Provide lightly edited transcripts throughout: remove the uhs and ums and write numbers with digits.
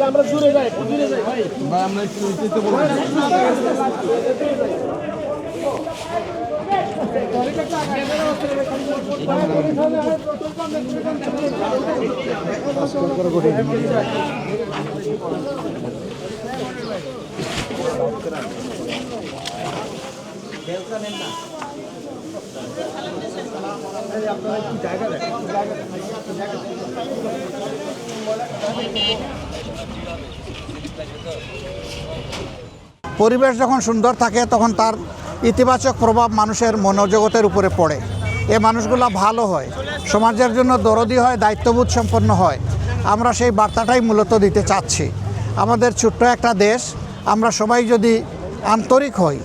আমরা দূরে যাই ভাই আমরা একটু পরিবেশ যখন সুন্দর থাকে তখন তার ইতিবাচক প্রভাব মানুষের মনোজগতের উপরে পড়ে। এ মানুষগুলো ভালো হয়, সমাজের জন্য দরদি হয়, দায়িত্ববোধ সম্পন্ন হয়। আমরা সেই বার্তাটাই মূলত দিতে চাচ্ছি। আমাদের ছোট্ট একটা দেশ, আমরা সবাই যদি আন্তরিক হই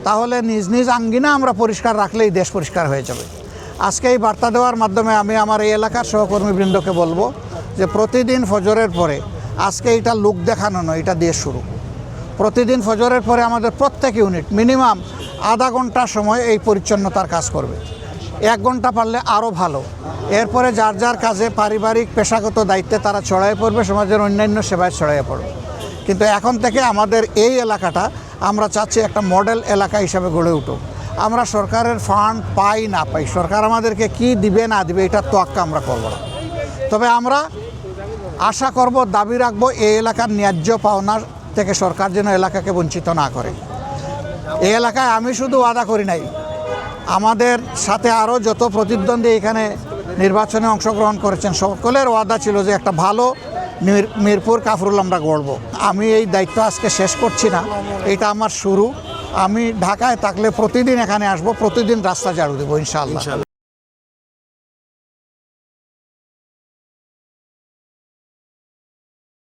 তাহলে নিজ নিজ আঙ্গিনা আমরা পরিষ্কার রাখলেই দেশ পরিষ্কার হয়ে যাবে। আজকে এই বার্তা দেওয়ার মাধ্যমে আমি আমার এই এলাকার সহকর্মীবৃন্দকে বলবো যে প্রতিদিন ফজরের পরে, আজকে এটা লোক দেখানো নয়, এটা দিয়ে শুরু। প্রতিদিন ফজরের পরে আমাদের প্রত্যেক ইউনিট মিনিমাম আধা ঘন্টা সময় এই পরিচ্ছন্নতার কাজ করবে। 1 ঘন্টা পারলে আরও ভালো। এরপরে যার যার কাজে পারিবারিক পেশাগত দায়িত্বে তারা ছড়াইয়ে পড়বে, সমাজের অন্যান্য সেবায় ছড়াইয়ে পড়বে। কিন্তু এখন থেকে আমাদের এই এলাকাটা আমরা চাচ্ছি একটা মডেল এলাকা হিসাবে গড়ে উঠুক। আমরা সরকারের ফান্ড পাই না পাই, সরকার আমাদেরকে কি দিবে না দিবে এটার তোয়াক্কা আমরা করব না। তবে আমরা আশা করব, দাবি রাখবো, এই এলাকার ন্যায্য পাওনা থেকে সরকার যেন এলাকাকে বঞ্চিত না করে। এই এলাকায় আমি শুধু ওয়াদা করি নাই, আমাদের সাথে আরও যত প্রতিদ্বন্দ্বী এখানে নির্বাচনে অংশগ্রহণ করেছেন সকলের ওয়াদা ছিল যে একটা ভালো মিরপুর কাফরুল আমরা গড়ব। আমি এই দায়িত্ব আজকে শেষ করছি না, এটা আমার শুরু। আমি ঢাকায় থাকলে প্রতিদিন এখানে আসবো, প্রতিদিন রাস্তা ঝাড়ু দেবো ইনশাআল্লাহ।